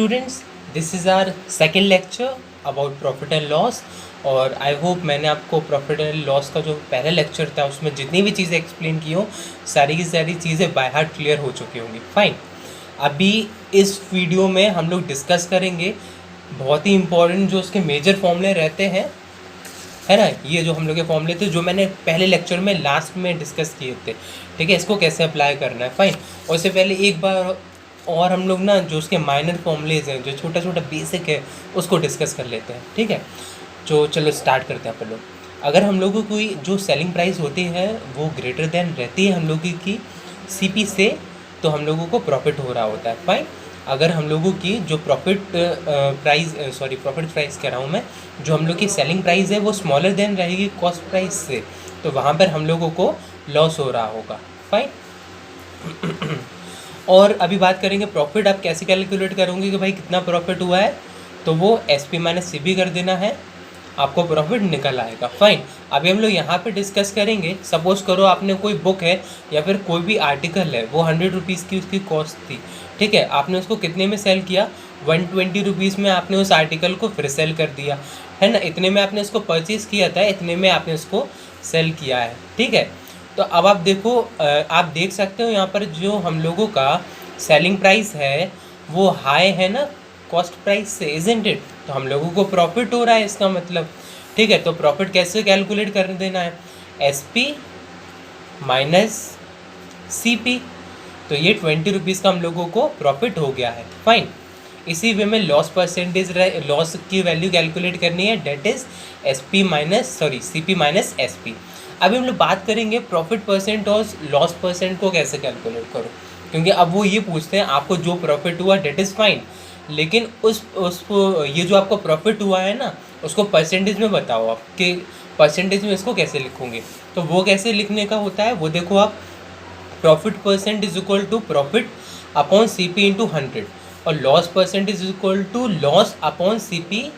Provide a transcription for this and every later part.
Students, this is our second lecture about profit and loss. और I hope मैंने आपको profit and loss का जो पहला लेक्चर था उसमें जितनी भी चीज़ें एक्सप्लेन की हो सारी की सारी चीज़ें बाय हार्ट क्लियर हो चुकी होंगी। फाइन, अभी इस वीडियो में हम लोग डिस्कस करेंगे बहुत ही इंपॉर्टेंट जो उसके मेजर फॉर्मूले रहते हैं, है ना। ये जो हम लोग के फॉर्मूले थे जो मैंने पहले लेक्चर में लास्ट में डिस्कस किए थे, ठीक है। इसको कैसे अप्लाई करना है, फाइन। और उससे पहले एक बार और हम लोग ना जो उसके माइनर फॉर्मूलेज हैं, जो छोटा छोटा बेसिक है, उसको डिस्कस कर लेते हैं, ठीक है। जो चलो स्टार्ट करते हैं अपन लोग। अगर हम लोगों को जो सेलिंग प्राइस होती है वो ग्रेटर देन रहती है हम लोगों की सीपी से, तो हम लोगों को प्रॉफिट हो रहा होता है, फाइन। अगर हम लोगों की जो प्रॉफिट प्राइस कह रहा हूँ मैं, जो हम लोग की सेलिंग प्राइस है वो स्मॉलर देन रहेगी कॉस्ट प्राइस से, तो वहाँ पर हम लोगों को लॉस हो रहा होगा, फाइन। और अभी बात करेंगे प्रॉफिट आप कैसे कैलकुलेट करोगे कि भाई कितना प्रॉफिट हुआ है, तो वो SP माइनस CP कर देना है, आपको प्रॉफिट निकल आएगा, फाइन। अभी हम लोग यहाँ पे डिस्कस करेंगे, सपोज करो आपने कोई बुक है या फिर कोई भी आर्टिकल है, वो 100 रुपीज़ की उसकी कॉस्ट थी, ठीक है। आपने उसको कितने में सेल किया, 120 रुपीज़ में आपने उस आर्टिकल को फिर सेल कर दिया, है ना। इतने में आपने उसको परचेज़ किया था, इतने में आपने उसको सेल किया है, ठीक है। तो अब आप देखो, आप देख सकते हो यहाँ पर जो हम लोगों का सेलिंग प्राइस है वो हाई है ना कॉस्ट प्राइस से, इजंट इट। तो हम लोगों को प्रॉफिट हो रहा है इसका मतलब, ठीक है। तो प्रॉफिट कैसे कैलकुलेट कर देना है, SP माइनस CP। तो ये 20 रुपीज़ का हम लोगों को प्रॉफिट हो गया है, फाइन। इसी वे में लॉस परसेंटेज, लॉस की वैल्यू कैलकुलेट करनी है, that is CP minus SP। अभी हम लोग बात करेंगे प्रॉफिट परसेंट और लॉस परसेंट को कैसे कैलकुलेट करो, क्योंकि अब वो ये पूछते हैं आपको जो प्रॉफिट हुआ डेट इज़ फाइन, लेकिन ये जो आपको प्रॉफिट हुआ है ना उसको परसेंटेज में बताओ आप कि परसेंटेज में इसको कैसे लिखोगे। तो वो कैसे लिखने का होता है वो देखो आप, profit percent is equal to profit upon CP into 100, और loss percent is equal to loss upon CP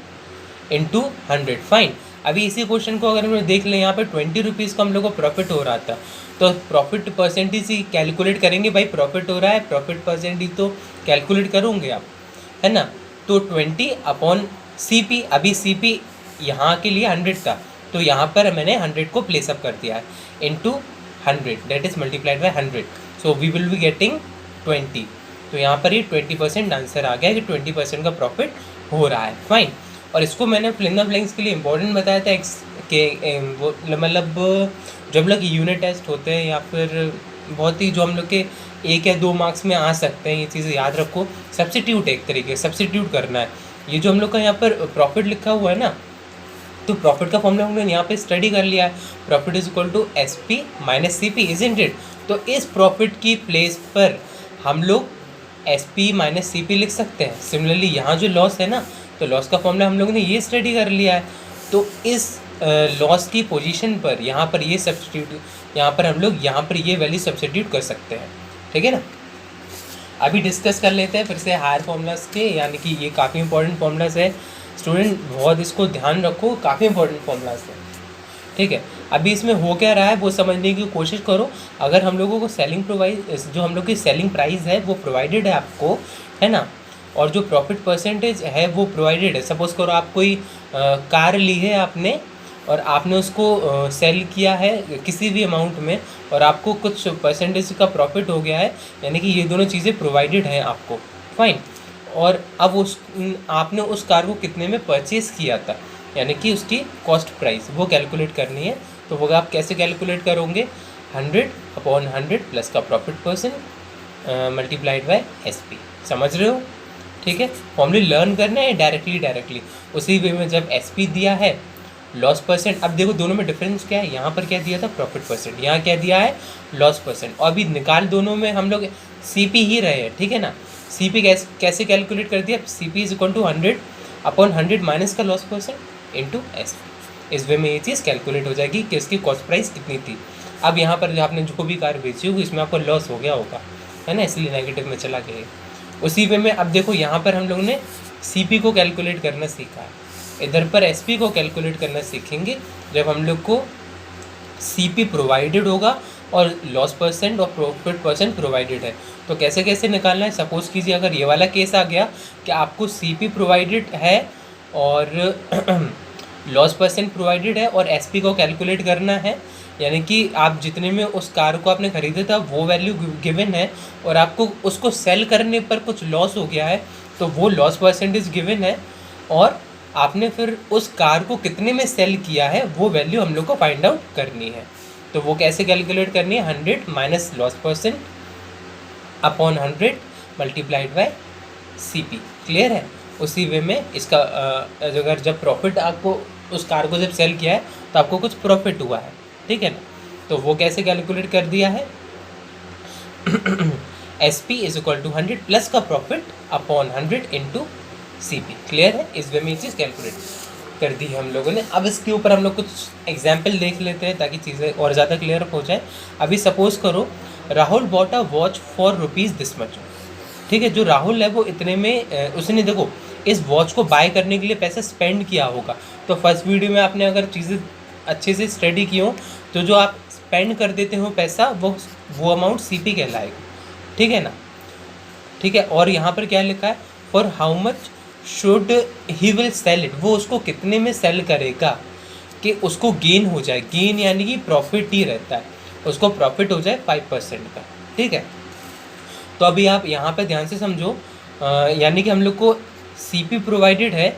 into 100, fine. अभी इसी क्वेश्चन को अगर हम लोग देख लें, यहाँ पे 20 रुपीज़ का हम लोग को प्रॉफिट हो रहा था, तो प्रॉफिट परसेंटेज ही कैलकुलेट करेंगे, भाई प्रॉफिट हो रहा है, प्रॉफिट परसेंटेज तो कैलकुलेट करोगे आप, है ना। तो 20 अपॉन CP, अभी CP यहाँ के लिए 100 था, तो यहाँ पर मैंने 100 को प्लेसअप कर दिया है, into 100 that is multiplied by 100, so we will be getting 20। तो यहाँ पर ये 20% आंसर आ गया कि 20% का प्रॉफिट हो रहा है, फाइन। और इसको मैंने फिलिंग द ब्लैंक्स के लिए इंपॉर्टेंट बताया था वो मतलब जब लोग यूनिट टेस्ट होते हैं या फिर बहुत ही जो हम लोग के 1 या 2 मार्क्स में आ सकते हैं, ये चीज़ें याद रखो। सब्स्टिट्यूट एक तरीके सब्स्टिट्यूट करना है। ये जो हम लोग का यहाँ पर प्रॉफिट लिखा हुआ है ना, तो प्रॉफिट का फॉर्मूला हमने यहाँ पे स्टडी कर लिया है, profit is equal to SP minus CP, isn't it. तो इस प्रॉफिट की प्लेस पर हम लोग SP माइनस CP लिख सकते हैं। सिमिलरली यहाँ जो लॉस है ना, तो लॉस का फॉर्मूला हम लोगों ने ये स्टडी कर लिया है, तो इस लॉस की पोजीशन पर यहाँ पर ये सब्स्टिट्यूट, यहाँ पर हम लोग यहाँ पर ये वैल्यू सब्स्टिट्यूट कर सकते हैं, ठीक है ना। अभी डिस्कस कर लेते हैं फिर से हायर फॉर्मूलाज के, यानी कि ये काफ़ी इंपॉर्टेंट फॉर्मूलाज है स्टूडेंट, बहुत इसको ध्यान रखो, काफ़ी इंपॉर्टेंट फॉर्मूलाज है, ठीक है। अभी इसमें हो क्या रहा है वो समझने की कोशिश करो। अगर हम लोगों को जो हम लोग की सेलिंग प्राइस है वो प्रोवाइडेड है आपको, है ना, और जो प्रॉफिट परसेंटेज है वो प्रोवाइडेड है। सपोज़ करो आप कोई कार ली है आपने, और आपने उसको सेल किया है किसी भी अमाउंट में, और आपको कुछ परसेंटेज का प्रॉफिट हो गया है, यानी कि ये दोनों चीज़ें प्रोवाइडेड हैं आपको, फाइन। और अब आपने उस कार को कितने में परचेज़ किया था, यानी कि उसकी कॉस्ट प्राइस वो कैलकुलेट करनी है। तो वो आप कैसे कैलकुलेट करोगे, 100 अपॉन 100 प्लस का profit percent multiplied by SP, समझ रहे हो, ठीक है। फॉर्मूले लर्न करना है डायरेक्टली उसी वे में। जब SP दिया है लॉस परसेंट, अब देखो दोनों में डिफरेंस क्या है, यहाँ पर क्या दिया था प्रॉफिट परसेंट, यहाँ क्या दिया है लॉस परसेंट, और अभी निकाल दोनों में हम लोग CP ही रहे हैं, ठीक है ना। CP कैसे कैलकुलेट कर दिया, CP is equal to 100 upon 100 minus का लॉस परसेंट इंटू SP। इस वे में ये चीज़ कैलकुलेट हो जाएगी कि इसकी कॉस्ट प्राइस कितनी थी। अब यहाँ पर जो आपने जो भी कार बेची होगी इसमें आपको लॉस हो गया होगा, है ना, इसलिए नेगेटिव में चला गया। उसी वे में अब देखो यहाँ पर हम लोग ने CP को कैलकुलेट करना सीखा है, इधर पर SP को कैलकुलेट करना सीखेंगे जब हम लोग को CP प्रोवाइडेड होगा और लॉस परसेंट और प्रॉफिट परसेंट प्रोवाइडेड है। तो कैसे कैसे निकालना है, सपोज़ कीजिए अगर ये वाला केस आ गया कि आपको CP प्रोवाइडेड है और लॉस परसेंट प्रोवाइडेड है और SP को कैलकुलेट करना है, यानी कि आप जितने में उस कार को आपने ख़रीदा था वो वैल्यू गिवन है और आपको उसको सेल करने पर कुछ लॉस हो गया है, तो वो लॉस परसेंटेज गिवन है और आपने फिर उस कार को कितने में सेल किया है वो वैल्यू हम लोग को फाइंड आउट करनी है। तो वो कैसे कैलकुलेट करनी है, 100 minus loss percent upon 100 multiplied by CP। Clear है? उसी वे में इसका अगर जब प्रॉफिट आपको उस कार को जब सेल किया है तो आपको कुछ प्रॉफिट हुआ है, ठीक है ना, तो वो कैसे कैलकुलेट कर दिया है, SP is equal to 100 plus का profit upon 100 into CP। Clear है? इस वे में ये चीज़ कैलकुलेट कर दी है हम लोगों ने। अब इसके ऊपर हम लोग कुछ एग्जाम्पल देख लेते हैं ताकि चीज़ें और ज़्यादा क्लियर हो जाए। अभी सपोज़ करो Rahul bought a watch for rupees this much. ठीक है, जो राहुल है वो इतने में उसने देखो इस वॉच को बाय करने के लिए पैसा स्पेंड किया होगा। तो फर्स्ट वीडियो में आपने अगर चीज़ें अच्छे से स्टडी की हो तो जो आप स्पेंड कर देते हो पैसा वो अमाउंट CP कहलाएगा, ठीक है ना। ठीक है, और यहाँ पर क्या लिखा है, for how much should he will sell it, वो उसको कितने में सेल करेगा कि उसको गेन हो जाए। गेन यानी कि प्रॉफिट ही रहता है, उसको प्रॉफिट हो जाए 5% का, ठीक है। तो अभी आप यहाँ पे ध्यान से समझो, यानी कि हम लोग को CP प्रोवाइडेड है,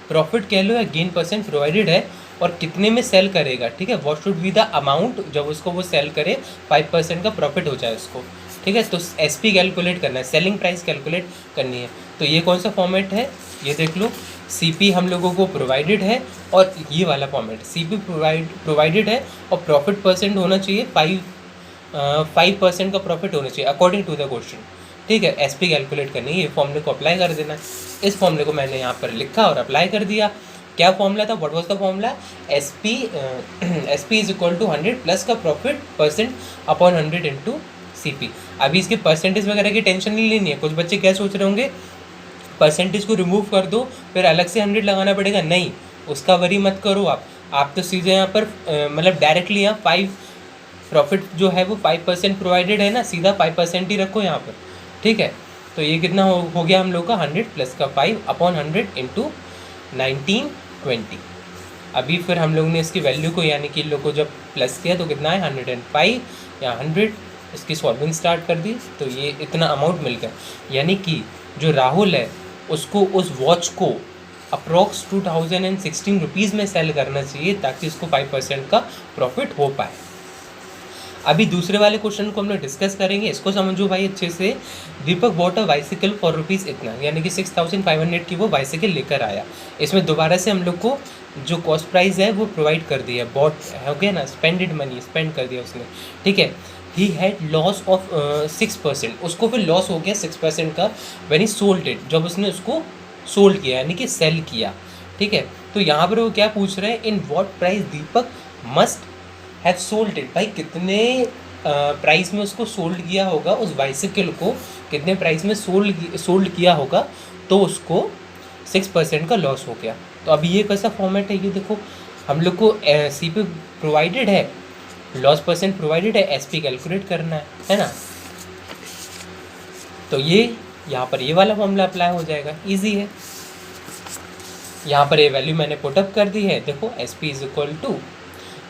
प्रॉफिट कह लो या गेन परसेंट प्रोवाइडेड है और कितने में सेल करेगा, ठीक है। What should be the amount जब उसको वो सेल करे 5% का प्रॉफिट हो जाए उसको, ठीक है। तो SP कैलकुलेट करना है, सेलिंग प्राइस कैलकुलेट करनी है। तो ये कौन सा फॉर्मेट है, ये देख लो, CP हम लोगों को प्रोवाइडेड है और ये वाला फॉर्मेट CP प्रोवाइडेड है और प्रॉफिट परसेंट होना चाहिए 5% का प्रॉफिट होना चाहिए अकॉर्डिंग टू द क्वेश्चन, ठीक है। SP कैलकुलेट करनी है, ये फॉर्मूले को अप्लाई कर देना है। इस फॉर्मूले को मैंने यहाँ पर लिखा और अप्लाई कर दिया। क्या फॉर्मूला था, what was the formula, SP is equal to 100 plus का profit percent upon 100 into CP। अभी इसके परसेंटेज वगैरह की टेंशन नहीं लेनी है। कुछ बच्चे क्या सोच रहे होंगे, परसेंटेज को रिमूव कर दो फिर अलग से 100 लगाना पड़ेगा, नहीं, उसका वरी मत करो आप तो सीधे यहाँ पर मतलब डायरेक्टली यहाँ 5 प्रॉफिट जो है वो 5% प्रोवाइडेड है ना, सीधा 5% ही रखो यहाँ पर, ठीक है। तो ये कितना हो गया हम लोग का, 100 प्लस का 5 अपॉन 100 इंटू 1920। अभी फिर हम लोग ने इसकी वैल्यू को यानी कि इन लोग को जब प्लस किया तो कितना है 105 या 100, इसकी सॉल्विंग स्टार्ट कर दी तो ये इतना अमाउंट मिल गया। यानी कि जो राहुल है उसको उस वॉच को अप्रॉक्स 2016 रुपीज़ में सेल करना चाहिए ताकि उसको 5% का प्रॉफिट हो पाए। अभी दूसरे वाले क्वेश्चन को हम लोग डिस्कस करेंगे, इसको समझो भाई अच्छे से। Deepak bought a bicycle for rupees इतना, यानी कि 6500 की वो बाइसिकल लेकर आया। इसमें दोबारा से हम लोग को जो कॉस्ट प्राइस है वो प्रोवाइड कर दी है, बॉट हो गया ना, स्पेंडेड मनी स्पेंड कर दिया उसने, ठीक है। ही हैड लॉस ऑफ 6%, उसको फिर लॉस हो गया 6% का व्हेन ही सोल्ड इट, जब उसने उसको सोल्ड किया यानी कि सेल किया, ठीक है। तो यहाँ पर वो क्या पूछ रहे हैं, in what price Deepak must have sold it, भाई कितने प्राइस में उसको सोल्ड किया होगा, उस बाइसिकल को कितने प्राइस में सोल्ड किया होगा तो उसको 6% का लॉस हो गया। तो अभी ये कैसा फॉर्मेट है, ये देखो हम लोग को CP प्रोवाइडेड है, लॉस परसेंट प्रोवाइडेड है, SP कैलकुलेट करना है ना। तो ये यहाँ पर ये वाला फॉर्मूला अप्लाई हो जाएगा, इजी है। यहाँ पर ये वैल्यू मैंने पुटअप कर दी है, देखो SP is equal to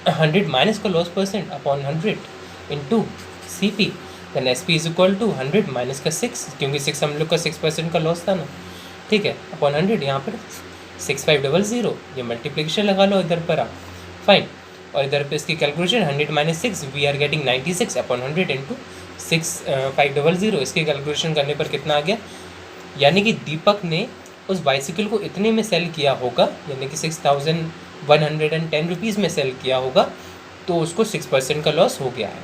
100 minus का loss percent upon 100 into CP, then SP is equal to 100 minus का 6, क्योंकि 6 हम लोग का 6% का लॉस था ना, ठीक है, अपॉन 100। यहाँ पर 6500, ये मल्टीप्लिकेशन लगा लो इधर पर आप, फाइन। और इधर पे इसकी calculation 100 minus 6 we are getting 96 upon 100 into 6500। इसकी कैलकुलेशन करने पर कितना आ गया, यानी कि दीपक ने उस बाइसिकल को इतने में सेल किया होगा, यानी कि 6110 रुपीज़ में सेल किया होगा, तो उसको 6% का लॉस हो गया है।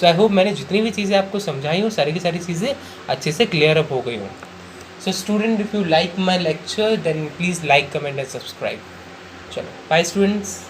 सो आई होप मैंने जितनी भी चीज़ें आपको समझाई हो सारी की सारी चीज़ें अच्छे से क्लियर अप हो गई हों। So student, if you like my lecture then please like, comment and subscribe. चलो, bye students.